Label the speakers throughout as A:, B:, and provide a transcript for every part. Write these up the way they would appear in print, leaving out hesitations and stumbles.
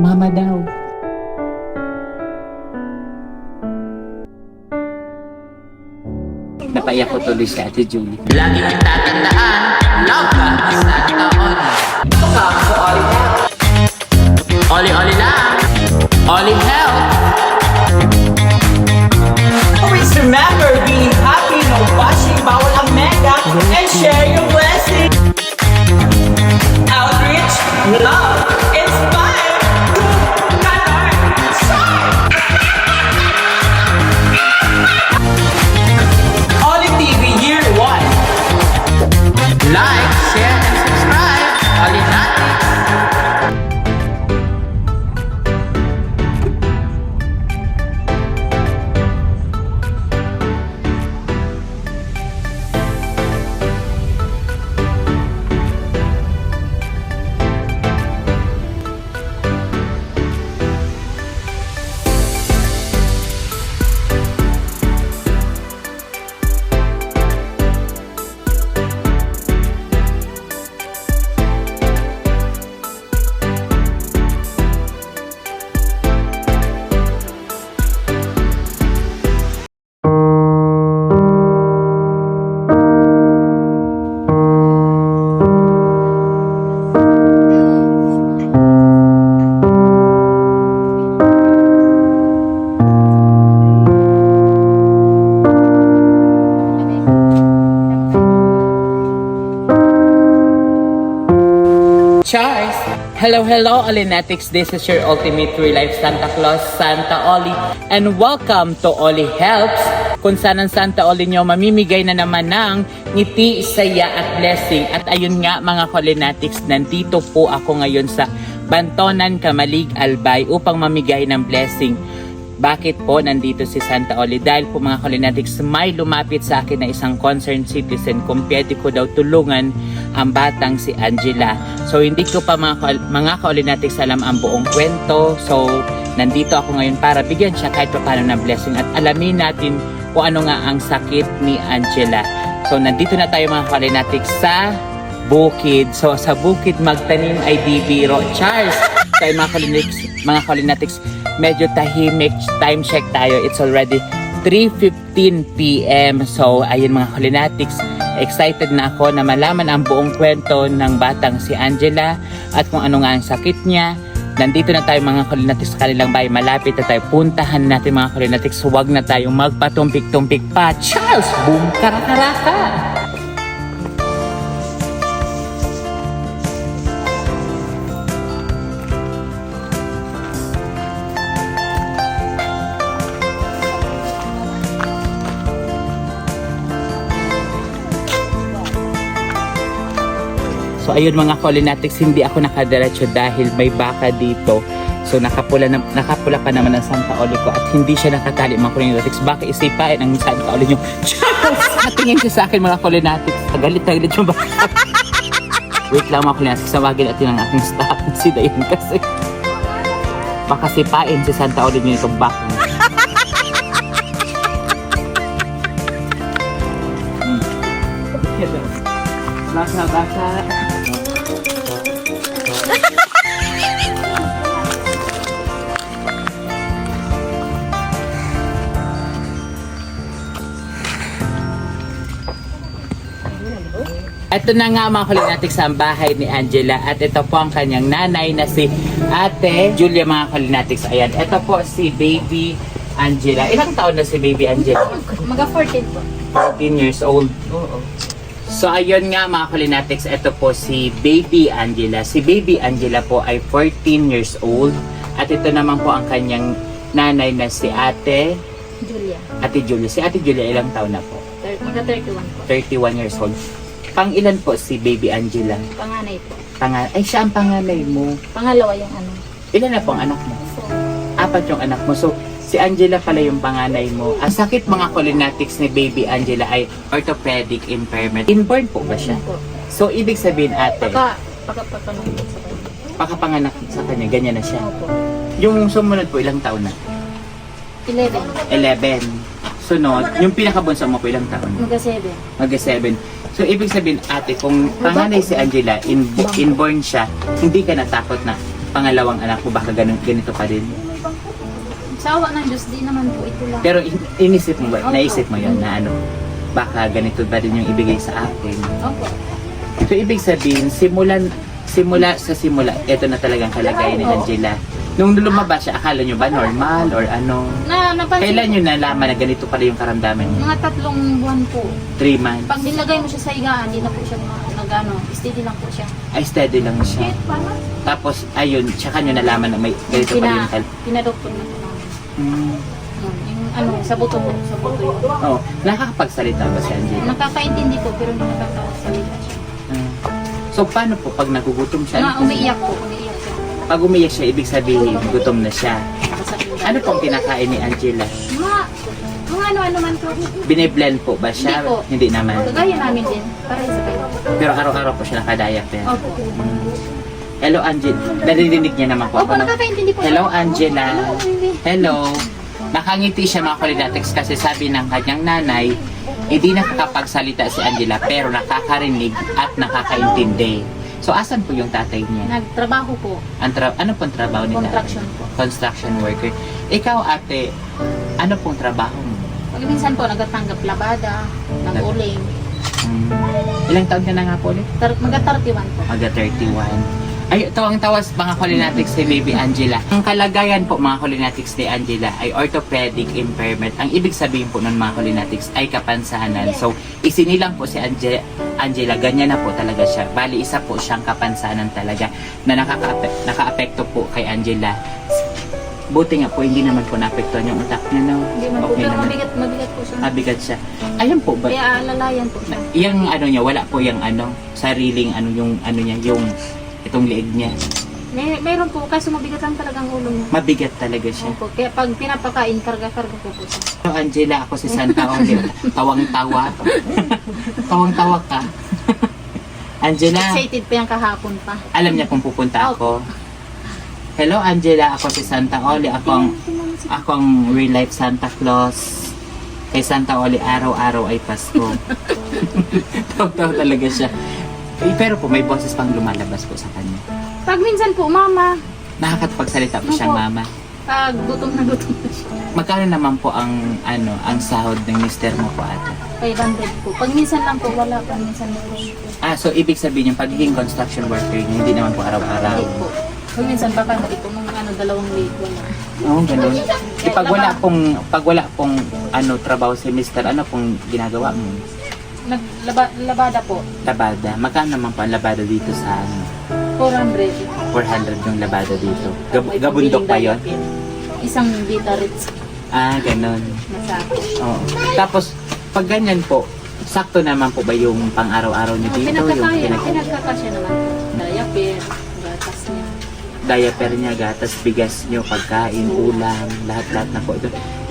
A: Mama daw. Napaiyak ko tuloy si Ate Julie.
B: Lagi mong tatandaan, love ka ni Santa Oli. Ito ka sa Oli Health. Oli lang. Oli Health.
C: Always remember being happy, no bashing, bawal ang mega, and share your blessing. Outreach, love, inspire, Ganon, shine. Oli TV Year 1.
B: Like, share, and subscribe. Oli natin.
A: Charles! Hello, Olinatics. This is your ultimate true life Santa Claus, Santa Oli. And welcome to Oli Helps, kung saan ang Santa Oli nyo mamimigay na naman ng ngiti, saya at blessing. At ayun nga mga Olinatics, nandito po ako ngayon sa Bantonan, Camalig, Albay upang mamigay ng blessing. Bakit po nandito si Santa Oli? Dahil po mga Olinatics, may lumapit sa akin na isang concerned citizen kung pwede ko daw tulungan ang batang si Angela. So hindi ko pa mga Olinatics alam ang buong kwento. So nandito ako ngayon para bigyan siya kahit pa paano ng blessing at alamin natin kung ano nga ang sakit ni Angela. So nandito na tayo mga Olinatics sa bukid. So sa bukid magtanim ay di biro. Charles! Kaya mga Olinatics, medyo tahimik. Time check tayo. It's already 3:15 PM. So ayun mga Olinatics, excited na ako na malaman ang buong kwento ng batang si Angela at kung ano nga ang sakit niya. Nandito na tayo mga Olinatics sa kanilang bahay. Malapit na tayo. Puntahan natin mga Olinatics. Huwag na tayong magpatumpik-tumpik pa. Charles! Boom! Karakaraka! So ayun mga Olinatics, hindi ako nakadiretso dahil may baka dito. So nakapula pa naman ang Santa Oli ko at hindi siya nakatali mga Olinatics. Baka isipain ang Santa Oli nyo. Natingin siya sa akin mga Olinatics. Galit yung baka. Wait lang mga Olinatics, sawagin natin ang aking staff si Dayan kasi baka sipain si Santa Oli nyo itong baka. Baka. Ito na nga mga Olinatics ang bahay ni Angela at ito po ang kanyang nanay na si Ate Julia mga Olinatics. Ayan, ito po si Baby Angela. Ilang taon na si Baby Angela?
D: Mga 14 po.
A: 14 years old. Oo. So ayun nga mga Olinatics, ito po si Baby Angela. Si Baby Angela po ay 14 years old at ito naman po ang kanyang nanay na si Ate
D: Julia.
A: Ate Julia. Si Ate Julia ilang taon na po?
D: Mga 31 po.
A: 31 years old. Pang ilan po si Baby Angela?
D: Panganay po.
A: Ay, siya ang panganay mo.
D: Pangalawa yung ano.
A: Ilan na po ang anak mo?
D: So,
A: 4 yung anak mo. So, si Angela pala yung panganay mo. Ang sakit mga Olinatics ni Baby Angela ay orthopedic impairment. Inborn po ba siya?
D: po.
A: So, ibig sabihin ate,
D: Pagkapapanong po sa kanya.
A: pakapanganak sa kanya, ganyan na siya.
D: Opo.
A: Yung sumunod po, ilang taon na?
D: 11.
A: 11. Sunod, yung pinakabunso mo po, ilang taon?
D: Mga 7.
A: Mag-7. So, ibig sabihin ate, kung panganay si Angela, inborn siya, hindi ka natakot na pangalawang anak mo, baka ganito pa din.
D: Sa awa ng Diyos, di naman po ito lang.
A: Pero inisip mo ba,
D: Opo.
A: naisip mo yun na ano, baka ganito ba din yung ibigay sa akin?
D: Opo.
A: So, ibig sabihin, simula sa simula, ito na talagang kalagayan ni
D: Oo.
A: Angela. Nung lumabas siya, akala nyo ba normal or ano?
D: Napansin
A: Kailan nyo nalaman na ganito pala yung karamdaman niya?
D: mga 3 buwan po.
A: 3 months.
D: Pag nilagay mo siya sa higaan, di na po siya nagano, steady lang po siya.
A: Ay, steady lang siya. Tapos, ayun, tsaka nyo nalaman na may ganito pala yung
D: Pinadoktor na po namin.
A: Hmm.
D: Yung ano, sa buto yun.
A: Oh, nakakapagsalita ba si Angela?
D: Nakakaintindi po, pero hindi nakakasalita siya.
A: So, paano po pag nagugutom siya?
D: Umiiyak po, umiiyak siya.
A: Pag umiyak siya, ibig sabihin, gutom na siya.
D: Nakasakit.
A: Ano pong kinakain ni Angela?
D: Mga ano-ano man po.
A: Biniblend po ba siya?
D: Hindi po.
A: Hindi naman.
D: Kagaya namin din, para sa kayo.
A: Pero araw-araw po siya nakadiaper.
D: Opo.
A: Hello, Angela. Naririnig niya naman po
D: Opo,
A: ako. No?
D: nakakaintindi po.
A: Hello, Angela.
D: Hello, baby.
A: Hello. Nakangiti siya mga Kulinatics kasi sabi ng kanyang nanay, hindi nakakapagsalita si Angela pero nakakarinig at nakakaintindi. So, asan po yung tatay niya?
D: Nagtrabaho po.
A: Ano pong trabaho ni tatay?
D: Construction po.
A: Construction worker. Ikaw, ate, ano pong trabaho mo?
D: Pag minsan po, nagatanggap labada, nag-uling.
A: Ilang taon ka na nga po ulit?
D: Mag-31 po.
A: Maga 31. Ay, tawang-tawas mga Kulinatics ni Baby Angela. Ang kalagayan po mga Kulinatics ni Angela ay orthopedic impairment. Ang ibig sabihin po ng mga Kulinatics ay kapansanan. So, isinilang po si Angela, ganyan na po talaga siya. Bali, isa po siyang kapansanan talaga na naka-apekto po kay Angela. Buti nga po, hindi naman po naapektuhan yung utak niya, no?
D: Hindi man po,
A: Okay
D: pero
A: naman.
D: mabigat po siya.
A: Mabigat siya. Ayun po ba?
D: Kaya alalayan po siya.
A: Yung ano niya, wala po yung ano, sariling ano, yung ano niya, yung itong liig niya.
D: Mayroon po, kaso mabigat lang talagang ulo niya.
A: Mabigat talaga siya.
D: Opo, kaya pag pinapakain, karga-karga po po siya.
A: Hello, Angela, ako si Santa Oli. Tawang-tawa. Tawang-tawa ka. Angela,
D: Excited pa yan kahapon pa.
A: alam niya kung pupunta ako. Hello, Angela, ako si Santa Oli. Akong real life Santa Claus. Kay Santa Oli, araw-araw ay Pasko. Tawa-tawa talaga siya. Pero po, may boses pang lumalabas po sa kanya.
D: Pag minsan po, mama,
A: Nakakapagsalita po siyang
D: Opo.
A: mama.
D: pag gutom na siya.
A: Magkano naman po ang sahod ng mister mo po ate?
D: 500 po. Pag minsan lang po, wala pa. Minsan po.
A: So ibig sabihin yung pagiging construction worker niya, hindi naman po araw-araw.
D: Hindi po. Pag minsan baka ito nung 2 week, wala.
A: Oo, ganun. Pag wala pong trabaho si mister, ano pong ginagawa mo?
D: Labada po.
A: Labada. Magkano naman po ang labada dito sa
D: 400.
A: 400 yung labada dito.
D: May
A: Gabundok pa
D: pambiling
A: yon?
D: diaper. Isang Vita Ritz
A: Ganun.
D: na sa akin.
A: Oo. Tapos, pag ganyan po, sakto naman po ba yung pang-araw-araw niyo dito?
D: Pinagkakasya naman. Diaper, gatas niya.
A: Diaper niya, gatas, bigas niyo, pagkain, ulam, lahat-lahat na po.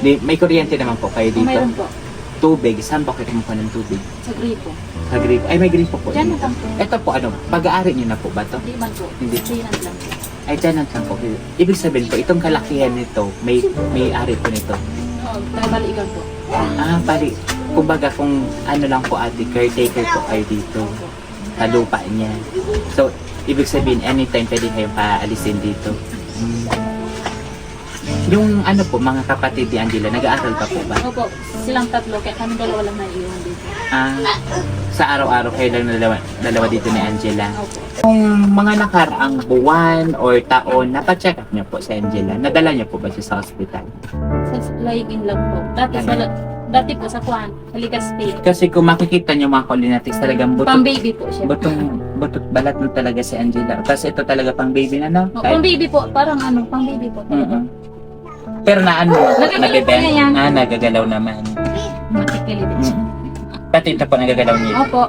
A: May kuryente naman po kayo dito.
D: Mayroon po.
A: Tubig, saan po kayo kumukuha ng tubig?
D: Sa gripo.
A: Sa gripo. Ay, may gripo po.
D: Diyan na
A: dito.
D: lang po.
A: Ito po, pag-aari niyo na po ba to?
D: Hindi man po.
A: Hindi.
D: Sinan lang po.
A: Ay, dyan lang po. Ibig sabihin po, itong kalakihan nito, may ari po nito.
D: Oo, tayo balikan po.
A: Pali. Kumbaga, kung ano lang po ate, caretaker po kayo dito. Sa lupa niya. So, ibig sabihin, anytime pwede kayong paalisin dito. Yung po, mga kapatid ni Angela, nag-aaral pa po ba?
D: Opo, silang 3, kaya kami 2 lang naiiwan dito.
A: Sa araw-araw kayo lang dalawa dito ni Angela.
D: Opo.
A: Kung mga nakaraang buwan or taon, napacheck up niyo po sa Angela. Nadala niyo po ba siya sa hospital?
D: Sa lying lang po. Dati po sa Kwan, Haligas State.
A: Kasi kung makikita niyo mga Kulinatics, talagang
D: Pang-baby po siya.
A: butot balat na talaga si Angela. Kasi ito talaga pang baby na, no?
D: Pang-baby po, parang pang-baby po.
A: Pero
D: Nagagalaw po
A: nabibend?
D: niya yan.
A: Nagagalaw naman.
D: Matikili din siya.
A: Pati ito po nagagalaw niya.
D: Opo,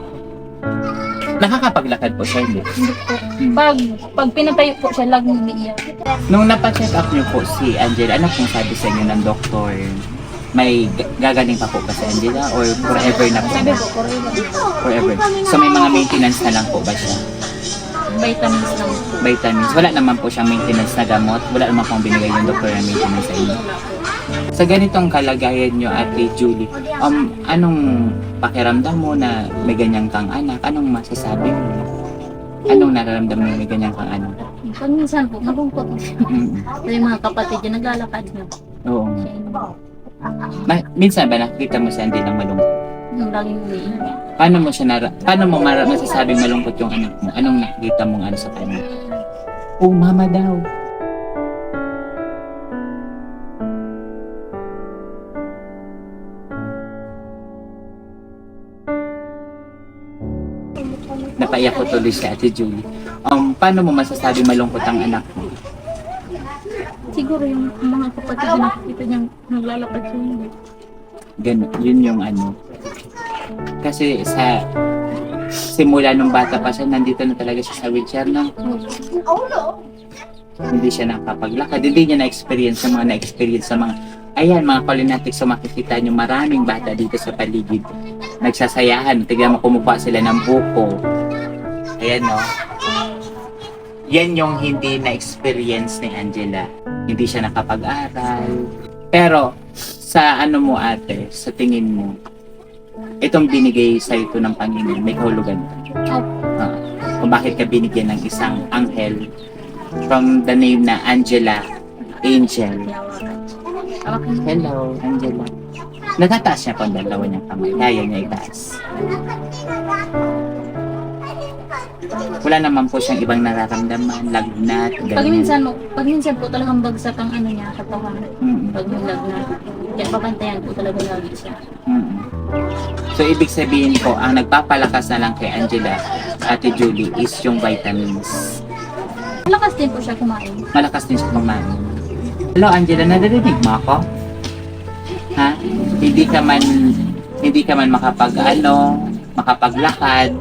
A: Nakakapaglakad po siya, hindi.
D: hindi po. Pag pinatayo po siya, laging umiiyak.
A: Nung napacheck up niyo po si Angela, ano pong sabi sa inyo ng doktor? May gagaling pa po ba si Angela or forever na po?
D: Sabi po, Korea.
A: Forever. So may mga maintenance na lang po ba siya?
D: Vitamins lang po.
A: Vitamins. Wala naman po siyang maintenance na gamot. Wala naman pong binigay yung doktor na maintenance sa inyo. Sa ganitong kalagayan nyo, Ate Julie, anong pakiramdam mo na may ganyang kang anak? Anong masasabi mo? Anong nararamdaman mo may ganyang kang anak?
D: Pag minsan po, nabungkot.
A: Mm.
D: So yung mga kapatid niya, naglalakad na.
A: Oo.
D: Siya yung
A: Minsan ba nakita mo siya hindi lang malungkot?
D: yung laging umiiyak.
A: Paano mo masasabing malungkot yung anak mo? Anong nakita mong ano sa kanya? Oh, mama daw. Napaiyak ko tuloy si Ate Julie. Paano mo masasabing malungkot ang anak mo?
D: Siguro yung mga kapatid niya, nakikita niyang naglalakad siya.
A: Ganun, yun yung ano. Kasi sa simula nung bata pa siya, nandito na talaga siya sa wheelchair, no? Hindi siya nakapaglakad. Hindi niya na-experience sa mga na-experience sa mga ayan, mga Kalinatics, so makikita nyo maraming bata dito sa paligid. Nagsasayahan. Tignan mo, kumukuha sila ng buko. Ayan, no? Yan yung hindi na-experience ni Angela. Hindi siya nakapag-aral. Pero, sa ano mo ate, sa tingin mo, itong binigay sa ito ng Panginoon, may kahulugan ka. Kung bakit ka binigyan ng isang anghel from the name na Angela, Angel. Hello, Angela. Natataas niya po ang dalawa niyang kamay. Kaya niya itaas. Wala naman po siyang ibang nararamdaman, lagnat, ganyan.
D: Pag minsan po talagang bagsak ang ano niya, katawan.
A: Mm.
D: Pag may lagnat. Kaya pabantayan po talaga lagi siya.
A: Mm. So, ibig sabihin po, ang nagpapalakas na lang kay Angela, Ate Julie, is yung vitamins.
D: Malakas din po siya kumain.
A: Malakas din siya kumain. Hello, Angela, naririnig mo ako? Ha? Hindi ka man makapaglakad.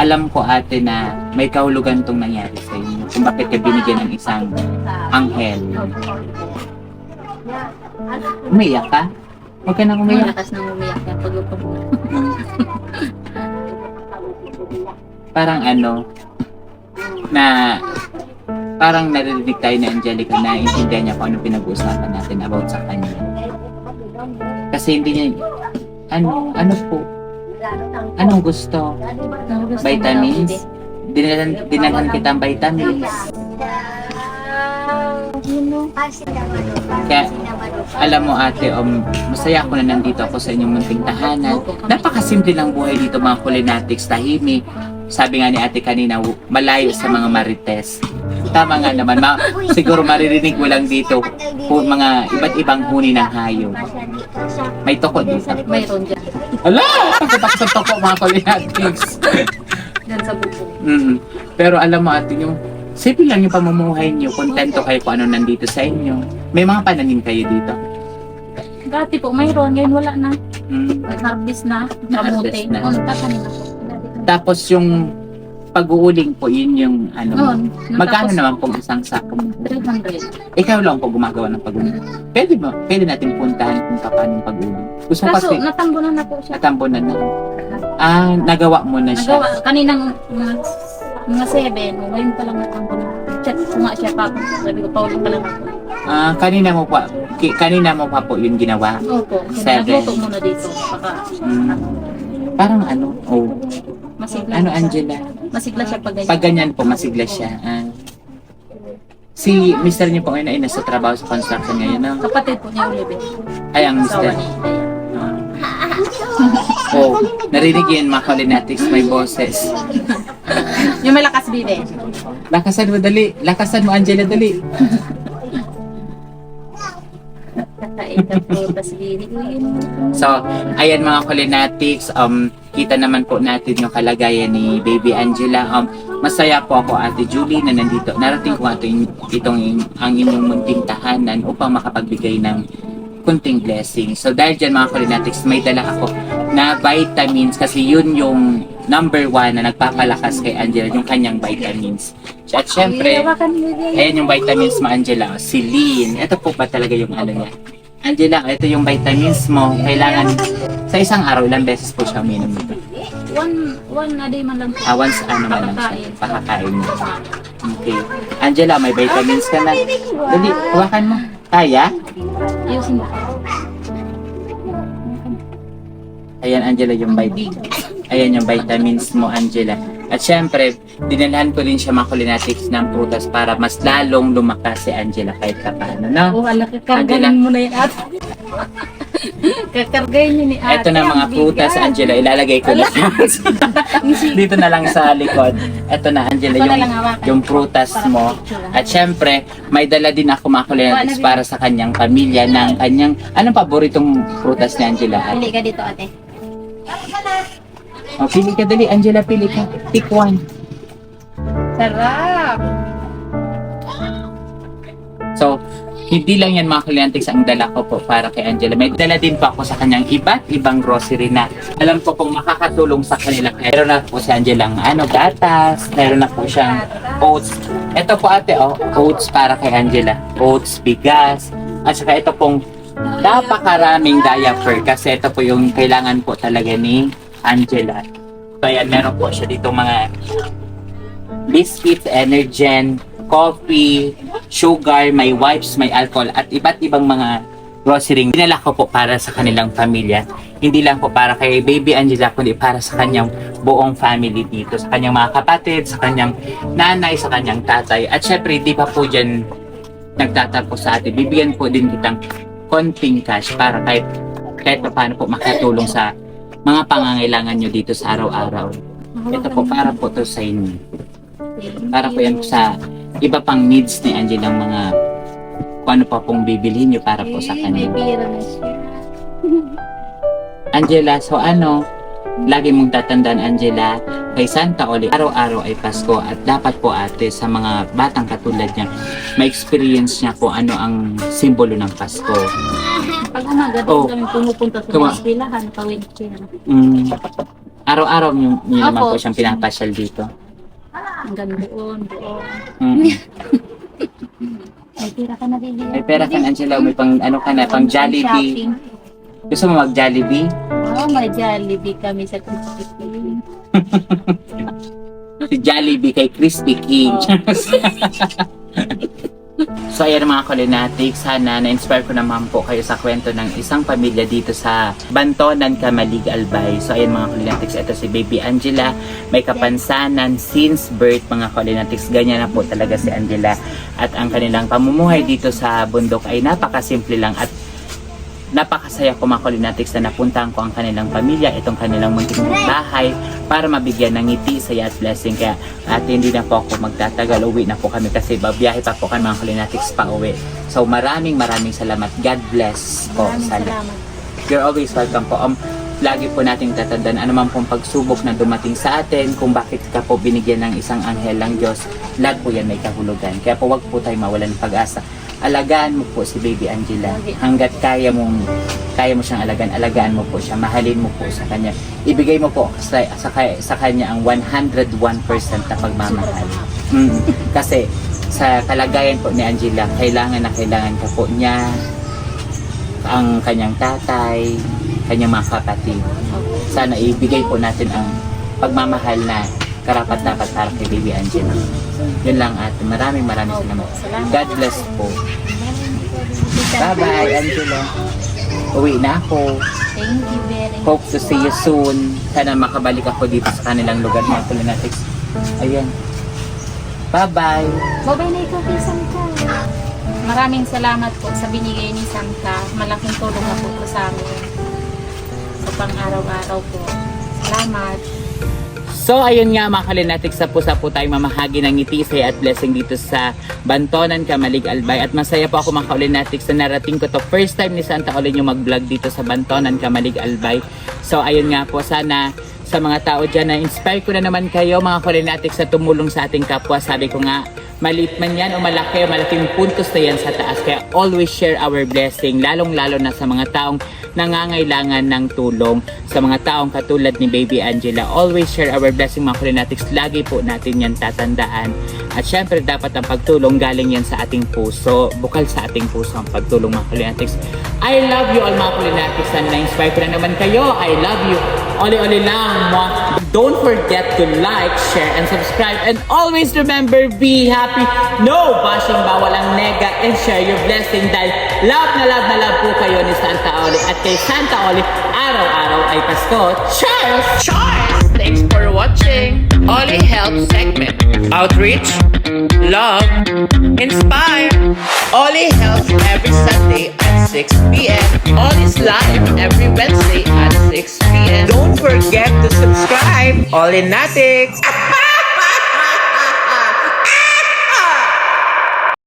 A: Alam ko ate na may kahulugan tong nangyari sa inyo. Kung bakit ka binigyan ng isang anghel. Umiyak ka? Huwag ka nang umiyak.
D: Malakas nang umiyak yan pag upo.
A: Parang ano, na parang naririnig tayo ni Angelica na intindihan niya kung ano pinag-uusapan natin about sa kanya. Kasi hindi niya, ano po, anong gusto? Vitamins? Dinalhan kita ang vitamins. Kaya, alam mo ate, masaya ako na nandito ako sa inyong munting tahanan. Napakasimple lang buhay dito mga Kalinatics, tahimik. Sabi nga ni ate kanina, malayo sa mga marites. Tama nga naman, siguro maririnig mo lang dito mga iba't ibang huni ng hayop. May toko dito.
D: Mayroon dyan.
A: Ala! Pagkatak sa toko mga Kalinatics.
D: Dyan sa buko.
A: Pero alam mo ate, yung simple lang yung pamumuhay niyo, kontento kayo kung ano nandito sa inyo. May mga pananim kayo dito.
D: Dati po mayroon, ngayon wala na.
A: Mm.
D: Harvest na,
A: Na-harvest
D: kamuti.
A: na.
D: Nagtatanim ako.
A: Tapos yung pag-uuling po, yun yung ano.
D: Noon,
A: Magkano
D: natapos
A: naman po isang sako mo?
D: 300.
A: Ikaw lang po gumagawa ng pag-uuling. Pwede natin puntahan kung paano yung pag-uuling. Gusto ko
D: Kaso,
A: kasi
D: natambunan na po siya.
A: natambunan na. Nagawa mo na siya.
D: Nagawa, kaninang mga 7, ngayon pa lang natambunan. Chat ko nga siya pa. Sabi ko, paulit pa lang ako.
A: Kanina mo pa po yung ginawa.
D: Opo,
A: 7.
D: nagluto muna dito. Baka,
A: Parang ano,
D: masigla.
A: ano Angela?
D: Masigla siya pag ganyan.
A: Pag ganyan po, masigla siya. Si Mr. niyo po ngayon ay nasa trabaho sa construction ngayon, no?
D: Kapatid po niya Olive.
A: Ay, ang
D: Asawa
A: Mr.
D: ni Daya.
A: Narinig yan mga Kalinatics, may boses.
D: Yung may lakas bibe.
A: Lakasan mo, dali. Lakasan mo, Angela, dali.
D: Kakain po, tas bibe.
A: So, ayan mga Kalinatics, kita naman po natin yung kalagayan ni Baby Angela. Masaya po ako, Ate Julie, na nandito. Narating ko ang inyong munting tahanan upang makapagbigay ng kunting blessing. So, dahil dyan mga Kalinatics, may dala ako na vitamins kasi yun yung number 1 na nagpapalakas kay Angela, yung kanyang vitamins. At syempre, ayan yung vitamins mo, Angela. Silin. Ito po ba talaga yung ano niya? Angela, ito yung vitamins mo. Kailangan, sa isang araw, ilang beses po siya uminom nito?
D: One a day man lang po.
A: Once ano man lang siya.
D: Pakakain.
A: Pakakain mo. Okay. Angela, may vitamins ka na. Dali, hawakan mo. Kaya?
D: Ayusin mo.
A: Ayan, Angela, yung vitamins mo, Angela. At syempre, dinalhan ko din siya mga Kulinatics ng prutas para mas lalong lumakas si Angela kahit paano, no?
D: Oh, ala, kakargahin mo na yan ate. Kakargahin niyo ni ate.
A: Ito na mga
D: ang
A: prutas,
D: bigat.
A: Angela. Ilalagay ko na dito na lang sa likod. Ito na, Angela,
D: Ito na lang hawakan.
A: yung prutas
D: Para
A: mo.
D: ma-picture.
A: At syempre, may dala din ako mga Kulinatics para sa kanyang pamilya ng kanyang... Anong paboritong prutas ni Angela?
D: Pili ka dito ate.
A: O, pili ka dali, Angela, pili ka. Pick one.
D: Sarap!
A: So, hindi lang yan mga Kulinatics ang dala ko po para kay Angela. May dala din po ako sa kanyang iba't ibang grocery na alam ko pong makakatulong sa kanila. Meron na po si Angela ng gatas, meron na po siyang oats. Ito po ate, oats para kay Angela. Oats, bigas, at saka ito pong napakaraming diaper kasi ito po yung kailangan po talaga ni Angela. So ayan, meron po siya dito mga biscuits, Energen, coffee, sugar, may wipes, may alcohol, at iba't ibang mga grocery. Dinala ko po para sa kanilang pamilya. Hindi lang po para kay baby Angela, kundi para sa kanyang buong family dito. Sa kanyang mga kapatid, sa kanyang nanay, sa kanyang tatay. At syempre, di pa po dyan nagtatapos sa atin. Bibigyan po din kitang konting cash para kahit paano po makatulong sa mga pangangailangan nyo dito sa araw-araw. Ito po para po to sa inyo. Para po yan sa iba pang needs ni Angela, ng mga kung ano pa pong bibilhin nyo para po sa
D: May
A: kanya.
D: pira na siya.
A: Angela, so lagi mong tatandaan Angela, kay Santa Oli, araw-araw ay Pasko at dapat po ate sa mga batang katulad niya, ma-experience niya kung ano ang simbolo ng Pasko.
D: Pag umaga,
A: Oh.
D: doon kami pumupunta sa
A: Tama.
D: eskwelahan, pa-wheelchair.
A: Araw-araw niyo naman
D: Opo.
A: po siyang pinapasyal dito.
D: Hanggang doon.
A: Mm.
D: May pira ka na din.
A: May pera ka na, Angela, may pang ano ka na, pang Jollibee.
D: Shopping.
A: Gusto mo mag-Jollibee?
D: Oh, may Jollibee kami sa Krispy Kreme.
A: Si Jollibee kay Crispy King. So ayan mga Kulinatics, sana na-inspire ko naman po kayo sa kwento ng isang pamilya dito sa Bantonan, Camalig, Albay. So ayan mga Kulinatics, ito si Baby Angela, may kapansanan since birth mga Kulinatics. Ganyan na po talaga si Angela. At ang kanilang pamumuhay dito sa bundok ay napakasimple lang at napakasaya ko mga Kulinatics na napuntahan ko ang kanilang pamilya, itong kanilang munting bahay para mabigyan ng ngiti, saya at blessing. Kaya hindi na po ako magtatagal, uwi na po kami kasi babiyahe pa po kami mga Kulinatics pa uwi. So maraming salamat. God bless po.
D: Maraming
A: Sana.
D: salamat.
A: You're always welcome po. Lagi po nating tatandaan anuman pong pagsubok na dumating sa atin, kung bakit ka po binigyan ng isang anghel ng Diyos, lahat po yan may kahulugan. Kaya po wag po tayo mawalan ng pag-asa. Alagaan mo po si Baby Angela. Hanggat kaya mo siyang alagaan mo po siya. Mahalin mo po sa kanya. Ibigay mo po sa kanya ang 101% na pagmamahal. Kasi sa kalagayan po ni Angela, kailangan ka po niya, ang kanyang tatay, kanyang mga kapatid. Sana ibigay po natin ang pagmamahal na karapat-dapat para kay Baby Angela. Yun lang ate. Maraming salamat. God bless po. Bye-bye, Angela. Uwi na ako.
D: Thank you very much.
A: Hope to see you soon. Sana makabalik ako dito sa kanilang lugar mga Kulinatics. Ayan. Bye-bye.
D: Bye-bye na ikaw kay Santa. Maraming salamat po sa binigay ni Santa. Malaking tulong na po sa amin. Sa pang-araw-araw po. Salamat.
A: So ayun nga mga Kulinatics, sa po tayong mamahagi ng ngiti, saya at blessing dito sa Bantonan, Camalig, Albay. At masaya po ako mga Kulinatics na narating ko to. First time ni Santa Oli yung mag-vlog dito sa Bantonan, Camalig, Albay. So ayun nga po, sana sa mga tao dyan na inspire ko na naman kayo mga Kulinatics sa tumulong sa ating kapwa. Sabi ko nga, maliit man yan o malaki o malaking puntos na yan sa taas. Kaya always share our blessing, lalong-lalo na sa mga taong nangangailangan ng tulong, sa mga taong katulad ni Baby Angela. Always share our blessing mga Kulinatics. Lagi po natin yan tatandaan. At syempre dapat ang pagtulong galing yan sa ating puso. Bukal sa ating puso ang pagtulong mga Kulinatics. I love you all mga Kulinatics. Sana na-inspire ko na naman kayo. I love you. Oli-oli lang. Don't forget to like, share, and subscribe. And always remember, be happy. No bashing, bawal ang nega. And share your blessing dahil love na love po kayo ni Santa Oli. At kay Santa Oli, araw-araw ay Pasko. Cheers!
C: Charles!
B: Thanks for watching Ollie Helps segment. Outreach, love, inspire. Ollie Helps every Sunday at 6 p.m. Ollie's live every Wednesday at 6 p.m.
C: Don't forget to subscribe.
B: Ollie Natics!